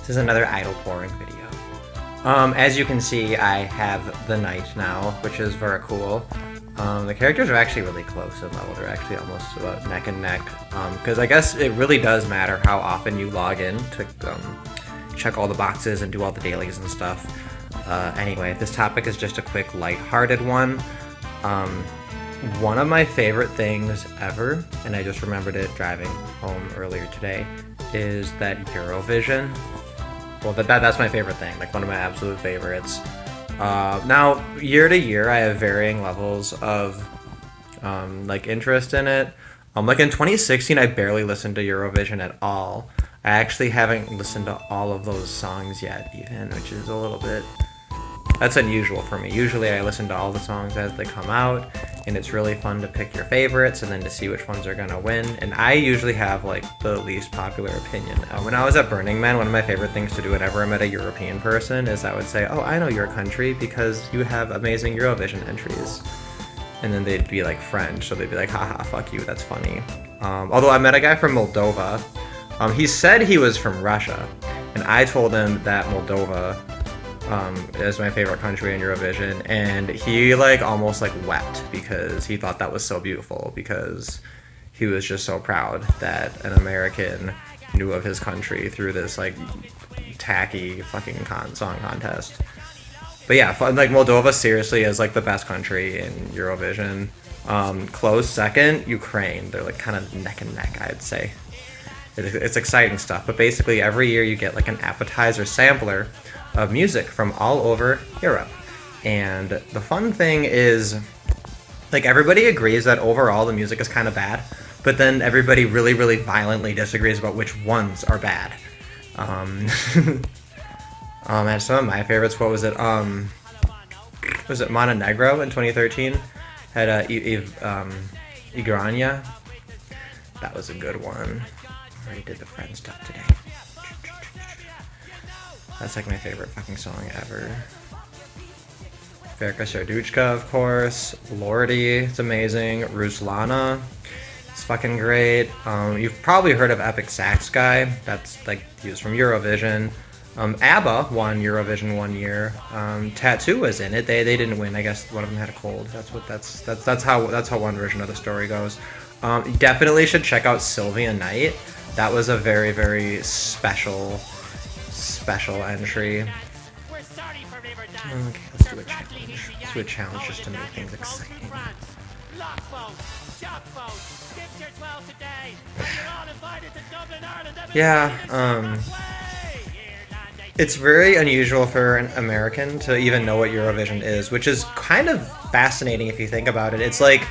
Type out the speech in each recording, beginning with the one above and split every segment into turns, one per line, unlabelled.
This is another idol pouring video. As you can see, I have the Night now, which is very cool. The characters are actually really close in level. They're actually almost about neck and neck. Because I guess it really does matter how often you log in to check all the boxes and do all the dailies and stuff. Anyway, this topic is just a quick lighthearted one. One of my favorite things ever, and I just remembered it driving home earlier today, is that Eurovision. Well, that's my favorite thing, like one of my absolute favorites. Now, year to year, I have varying levels of like interest in it. Like in 2016, I barely listened to Eurovision at all. I actually haven't listened to all of those songs yet, even, which is a little bit... That's unusual for me. Usually I listen to all the songs as they come out, and it's really fun to pick your favorites and then to see which ones are gonna win. And I usually have like the least popular opinion. When I was at Burning Man, one of my favorite things to do whenever I met a European person is I would say, oh, I know your country because you have amazing Eurovision entries. And then they'd be like French, so they'd be like, haha, fuck you, that's funny. Although I met a guy from Moldova. He said he was from Russia, and I told him that Moldova is my favorite country in Eurovision, and he like almost like wept because he thought that was so beautiful, because he was just so proud that an American knew of his country through this like tacky fucking song contest. But yeah, like Moldova seriously is like the best country in Eurovision. Close second, Ukraine. They're like kind of neck and neck, I'd say. It's exciting stuff, but basically every year you get like an appetizer sampler of music from all over Europe. And the fun thing is, like, everybody agrees that overall the music is kind of bad, but then everybody really, really violently disagrees about which ones are bad. And some of my favorites, what was it? Was it Montenegro in 2013? Had Igranka. That was a good one. I already did the friend stuff today. That's like my favorite fucking song ever. Verka, Serduchka, of course. Lordi, it's amazing. Ruslana, it's fucking great. You've probably heard of Epic Sax Guy. That's like, he was from Eurovision. ABBA won Eurovision one year. Tattoo was in it. They didn't win. I guess one of them had a cold. That's how one version of the story goes. You definitely should check out Sylvia Night. That was a very, very special entry. Okay, let's do a challenge. Let's do a challenge just to make things exciting. Yeah, it's very unusual for an American to even know what Eurovision is, which is kind of fascinating if you think about it. It's like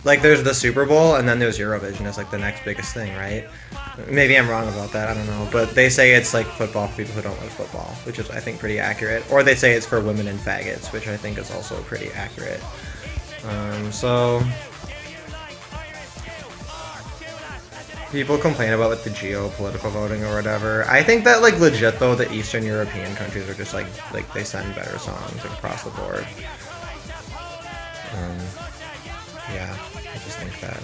there's the Super Bowl and then there's Eurovision as like the next biggest thing, right? Maybe I'm wrong about that, I don't know. But they say it's like football for people who don't like football, which is I think pretty accurate. Or they say it's for women and faggots, which I think is also pretty accurate. So people complain about like the geopolitical voting or whatever. I think that like legit though, the Eastern European countries are just like they send better songs across the board. Yeah, I just think that.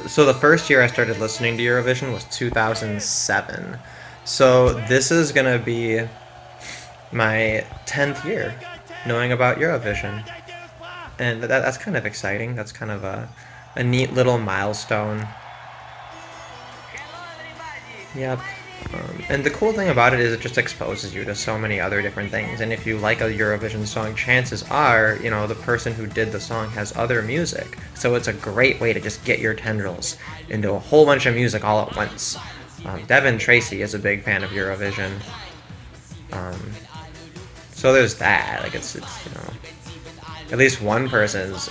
So the first year I started listening to Eurovision was 2007. So this is gonna be my 10th year knowing about Eurovision. And that's kind of exciting. That's kind of a neat little milestone. Yep. And the cool thing about it is it just exposes you to so many other different things. And if you like a Eurovision song, chances are, you know, the person who did the song has other music. So it's a great way to just get your tendrils into a whole bunch of music all at once. Devin Tracy is a big fan of Eurovision. So there's that. Like it's you know, at least one person's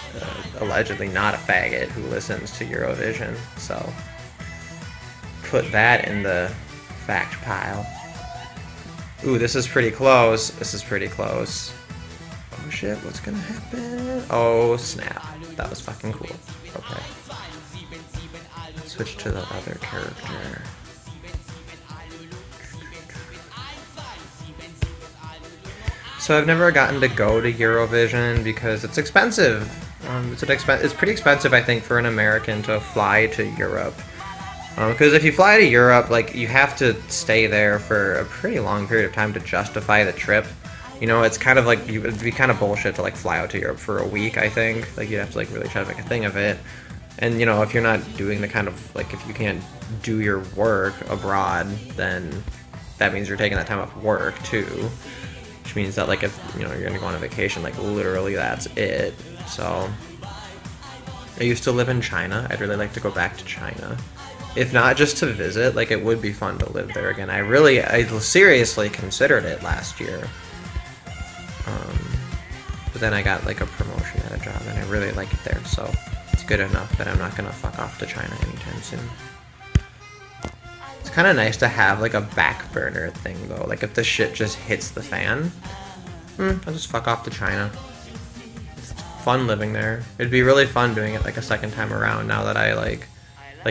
allegedly not a faggot who listens to Eurovision. So put that in the fact pile. Ooh, this is pretty close. This is pretty close. Oh shit, what's gonna happen? Oh snap. That was fucking cool. Okay. Let's switch to the other character. So I've never gotten to go to Eurovision because it's expensive. It's pretty expensive, I think, for an American to fly to Europe. Because if you fly to Europe, like, you have to stay there for a pretty long period of time to justify the trip. You know, it's kind of like, it'd be kind of bullshit to, like, fly out to Europe for a week, I think. Like, you'd have to, like, really try to make a thing of it. And, you know, if you're not doing the kind of, like, if you can't do your work abroad, then that means you're taking that time off work, too. Which means that, like, if, you know, you're gonna go on a vacation, like, literally that's it. So, I used to live in China. I'd really like to go back to China. If not just to visit, like, it would be fun to live there again. I seriously considered it last year. But then I got, like, a promotion at a job, and I really like it there, so it's good enough that I'm not gonna fuck off to China anytime soon. It's kind of nice to have, like, a back burner thing, though. Like, if the shit just hits the fan, I'll just fuck off to China. It's fun living there. It'd be really fun doing it, like, a second time around now that I, like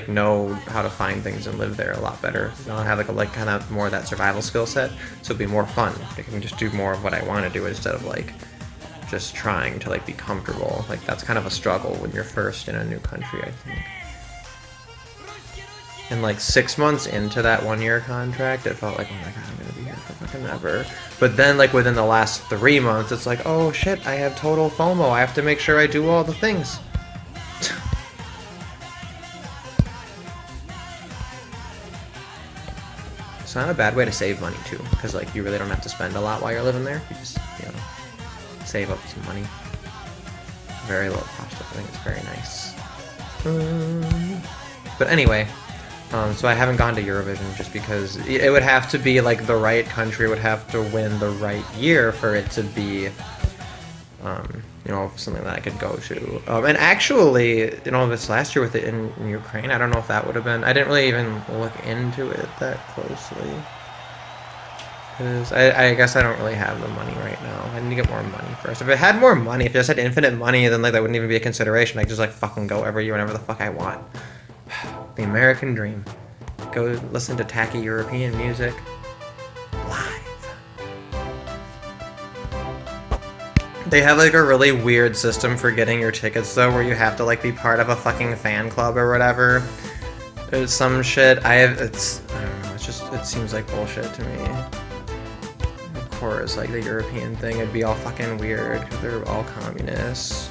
know how to find things and live there a lot better. You know, I have like kind of more of that survival skill set, so it'd be more fun. I can just do more of what I want to do instead of like just trying to like be comfortable. Like that's kind of a struggle when you're first in a new country, I think. And like 6 months into that 1-year contract, it felt like, oh my god, I'm gonna be here for fucking ever. But then like within the last 3 months, it's like, oh shit, I have total FOMO. I have to make sure I do all the things. It's not a bad way to save money too, because like you really don't have to spend a lot while you're living there. You just, you know, save up some money. Very low cost of living. It's very nice. But anyway, so I haven't gone to Eurovision just because it would have to be like the right country would have to win the right year for it to be, you know, something that I could go to. And actually, you know, this last year with it in Ukraine, I don't know if that would have been. I didn't really even look into it that closely. Because I guess I don't really have the money right now. I need to get more money first. If I had more money, if I just had infinite money, then like that wouldn't even be a consideration. I could just like fucking go every year whenever the fuck I want. The American dream. Go listen to tacky European music live. They have like a really weird system for getting your tickets though, where you have to like be part of a fucking fan club or whatever. There's some shit. I don't know. It's just, it seems like bullshit to me. Of course, like the European thing, it'd be all fucking weird because they're all communists.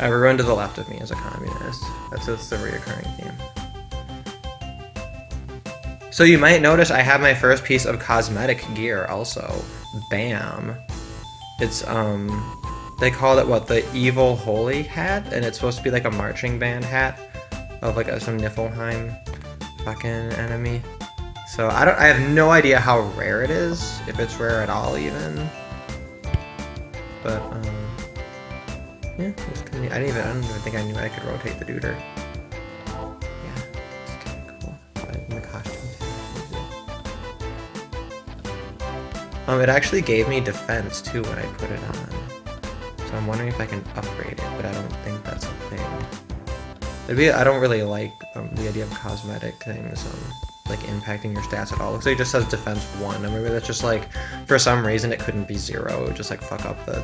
Everyone to the left of me is a communist. That's the reoccurring theme. So you might notice I have my first piece of cosmetic gear also. Bam. It's, they call it, what, the Evil Holy hat? And it's supposed to be like a marching band hat of like some Niflheim fucking enemy. So I have no idea how rare it is, if it's rare at all even. But, yeah, I don't even think I knew I could rotate the duder. Yeah, it's kind of cool. But in the costume too. It actually gave me defense too when I put it on. So I'm wondering if I can upgrade it, but I don't think that's a thing. I don't really like the idea of cosmetic things like impacting your stats at all. Looks like it just says defense 1. And maybe that's just like, for some reason it couldn't be 0. It would just like fuck up the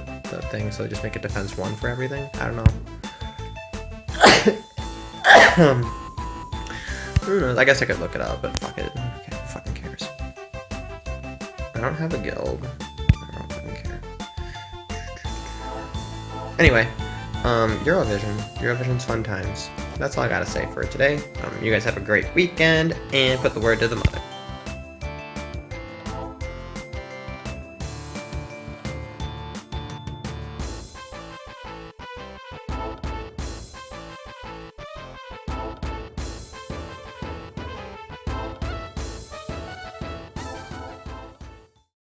thing, so just make it defense 1 for everything. I don't know. I guess I could look it up, but fuck it. Okay, who fucking cares? I don't have a guild. I don't fucking care. Anyway, Eurovision's fun times. That's all I gotta say for today. You guys have a great weekend, and put the word to the mother.